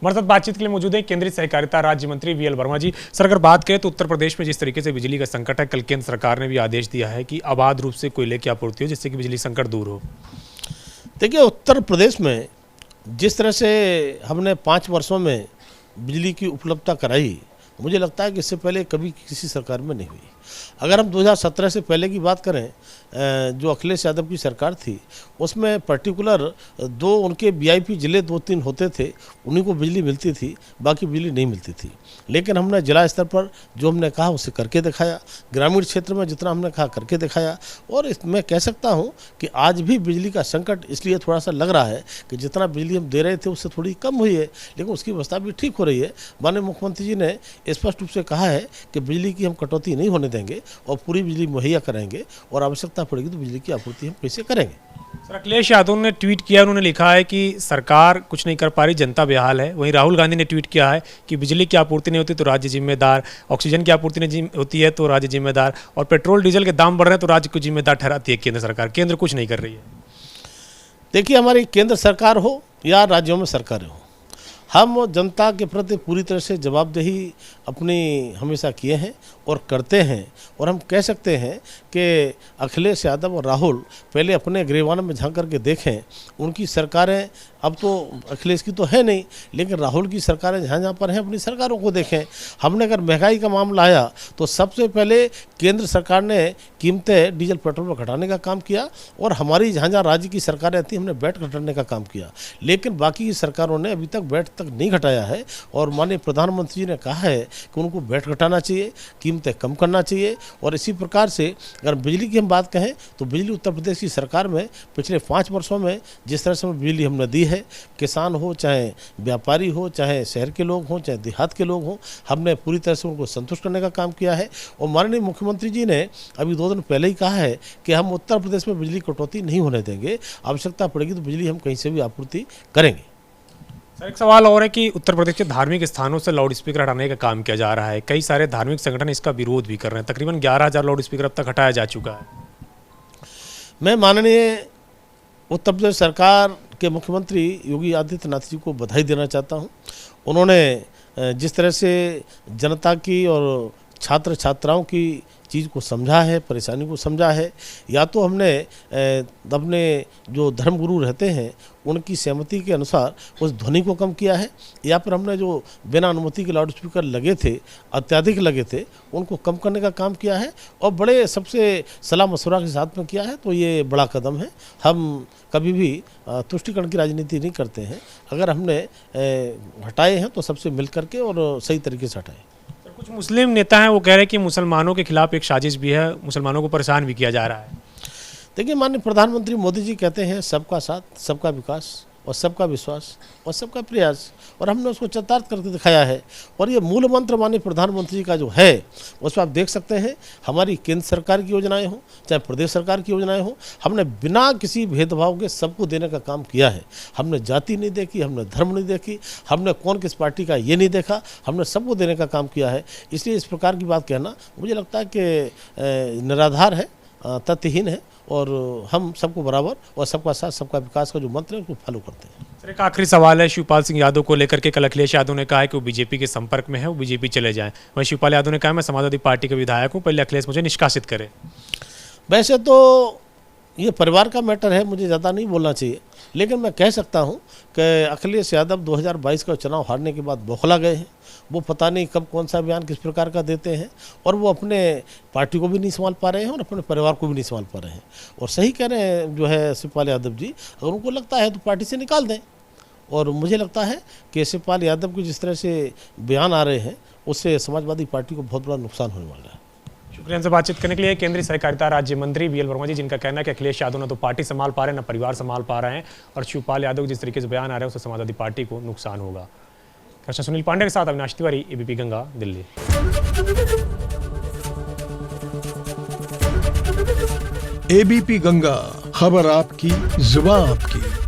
हमारे साथ बातचीत के लिए मौजूद है केंद्रीय सहकारिता राज्य मंत्री वीएल वर्मा जी। सर, अगर बात करें तो उत्तर प्रदेश में जिस तरीके से बिजली का संकट है, कल केंद्र सरकार ने भी आदेश दिया है कि अबाध रूप से कोयले की आपूर्ति हो जिससे कि बिजली संकट दूर हो। देखिए, उत्तर प्रदेश में जिस तरह से हमने 5 वर्षों में बिजली की उपलब्धता कराई, मुझे लगता है कि इससे पहले कभी किसी सरकार में नहीं हुई। अगर हम 2017 से पहले की बात करें, जो अखिलेश यादव की सरकार थी, उसमें पर्टिकुलर 2 उनके वीआईपी ज़िले 2-3 होते थे, उन्हीं को बिजली मिलती थी, बाकी बिजली नहीं मिलती थी। लेकिन हमने जिला स्तर पर जो हमने कहा उसे करके दिखाया, ग्रामीण क्षेत्र में जितना हमने कहा करके दिखाया। और मैं कह सकता हूं कि आज भी बिजली का संकट इसलिए थोड़ा सा लग रहा है कि जितना बिजली हम दे रहे थे उससे थोड़ी कम हुई है, लेकिन उसकी व्यवस्था भी ठीक हो रही है। माननीय मुख्यमंत्री जी ने स्पष्ट रूप से कहा है कि बिजली की हम कटौती नहीं होने देंगे और पूरी बिजली मुहैया कराएंगे, और आवश्यकता पड़ेगी तो बिजली की आपूर्ति हम कैसे करेंगे। सर, अखिलेश यादव ने ट्वीट किया, उन्होंने लिखा है कि सरकार कुछ नहीं कर पा रही, जनता बेहाल है। वहीं राहुल गांधी ने ट्वीट किया है कि बिजली की आपूर्ति नहीं होती तो राज्य जिम्मेदार, ऑक्सीजन की आपूर्ति नहीं होती है तो राज्य जिम्मेदार, और पेट्रोल डीजल के दाम बढ़ रहे हैं तो राज्य को जिम्मेदार ठहराती है केंद्र सरकार। केंद्र कुछ नहीं कर रही है। देखिए, हमारी केंद्र सरकार हो या राज्यों में सरकारें हो, हम जनता के प्रति पूरी तरह से जवाबदेही अपनी हमेशा किए हैं और करते हैं। और हम कह सकते हैं कि अखिलेश यादव और राहुल पहले अपने गिरेबान में झांक करके देखें। उनकी सरकारें अब तो अखिलेश की तो है नहीं, लेकिन राहुल की सरकारें जहाँ जहाँ पर हैं अपनी सरकारों को देखें। हमने अगर महंगाई का मामला आया तो सबसे पहले केंद्र सरकार ने कीमतें डीजल पेट्रोल पर घटाने का काम किया, और हमारी जहाँ जहाँ राज्य की सरकारें थी हमने वैट घटाने का काम किया। लेकिन बाकी की सरकारों ने अभी तक वैट तक नहीं घटाया है। और माननीय प्रधानमंत्री जी ने कहा है कि उनको वैट घटाना चाहिए, कीमतें कम करना चाहिए। और इसी प्रकार से अगर बिजली की हम बात कहें तो बिजली उत्तर प्रदेश की सरकार में पिछले 5 वर्षों में जिस तरह से बिजली हमने दी है, किसान हो चाहे व्यापारी हो, चाहे शहर के लोग हों चाहे देहात के लोग हों, हमने पूरी तरह से उनको संतुष्ट करने का काम किया है। और माननीय मुख्यमंत्री जी ने अभी 2 दिन पहले ही कहा है कि हम उत्तर प्रदेश में बिजली कटौती नहीं होने देंगे, आवश्यकता पड़ेगी तो बिजली हम कहीं से भी आपूर्ति करेंगे। सर, एक सवाल और है कि उत्तर प्रदेश के धार्मिक स्थानों से लाउड स्पीकर हटाने का काम किया जा रहा है। कई सारे धार्मिक संगठन इसका विरोध भी कर रहे हैं। तकरीबन 11,000 लाउड स्पीकर अब तक हटाया जा चुका है। मैं माननीय उत्तर प्रदेश सरकार के मुख्यमंत्री योगी आदित्यनाथ जी को बधाई देना चाहता हूं। उन्होंने जिस तरह से जनता की और छात्र छात्राओं की चीज़ को समझा है, परेशानी को समझा है, या तो हमने अपने जो धर्मगुरु रहते हैं उनकी सहमति के अनुसार उस ध्वनि को कम किया है, या फिर हमने जो बिना अनुमति के लाउड स्पीकर लगे थे, अत्यधिक लगे थे, उनको कम करने का काम किया है। और बड़े सबसे सलाह मशवरा के साथ में किया है। तो ये बड़ा कदम है। हम कभी भी तुष्टिकरण की राजनीति नहीं करते हैं। अगर हमने हटाए हैं तो सबसे मिल करके और सही तरीके से हटाए। कुछ मुस्लिम नेता हैं, वो कह रहे हैं कि मुसलमानों के खिलाफ एक साजिश भी है, मुसलमानों को परेशान भी किया जा रहा है। देखिए, माननीय प्रधानमंत्री मोदी जी कहते हैं सबका साथ, सबका विकास और सबका विश्वास और सबका प्रयास, और हमने उसको चरितार्थ करके दिखाया है। और ये मूल मंत्र माननीय प्रधानमंत्री का जो है उस पर आप देख सकते हैं, हमारी केंद्र सरकार की योजनाएं हों चाहे प्रदेश सरकार की योजनाएं हों, हमने बिना किसी भेदभाव के सबको देने का काम किया है। हमने जाति नहीं देखी, हमने धर्म नहीं देखी, हमने कौन किस पार्टी का ये नहीं देखा, हमने सबको देने का काम किया है। इसलिए इस प्रकार की बात कहना मुझे लगता है कि निराधार है, तथ्यहीन है। और हम सबको बराबर और सबका साथ सबका विकास का जो मंत्र है उसको फॉलो करते हैं। सर, एक आखिरी सवाल है शिवपाल सिंह यादव को लेकर के। कल अखिलेश यादव ने कहा है कि वो बीजेपी के संपर्क में है, वो बीजेपी चले जाएं। वहीं शिवपाल यादव ने कहा मैं समाजवादी पार्टी के विधायक हूँ, पहले अखिलेश मुझे निष्कासित करे। वैसे तो ये परिवार का मैटर है, मुझे ज़्यादा नहीं बोलना चाहिए, लेकिन मैं कह सकता हूँ कि अखिलेश यादव 2022 का चुनाव हारने के बाद बौखला गए हैं। वो पता नहीं कब कौन सा बयान किस प्रकार का देते हैं, और वो अपने पार्टी को भी नहीं संभाल पा रहे हैं और अपने परिवार को भी नहीं संभाल पा रहे हैं। और सही कह रहे हैं जो है शिवपाल यादव जी, अगर उनको लगता है तो पार्टी से निकाल दें। और मुझे लगता है कि शिवपाल यादव के जिस तरह से बयान आ रहे हैं उससे समाजवादी पार्टी को बहुत बड़ा नुकसान होने वाला है। शुक्रिया हमसे बातचीत करने के लिए केंद्रीय सहकारिता राज्य मंत्री वीएल वर्मा जी, जिनका कहना है कि अखिलेश यादव ना तो पार्टी संभाल पा रहे हैं ना परिवार संभाल पा रहे हैं, और शिवपाल यादव जिस तरीके से बयान आ रहे हैं उससे समाजवादी पार्टी को नुकसान होगा। सुनील पांडे के साथ अविनाश तिवारी, एबीपी गंगा, दिल्ली। एबीपी गंगा, खबर आपकी, जुबान आपकी।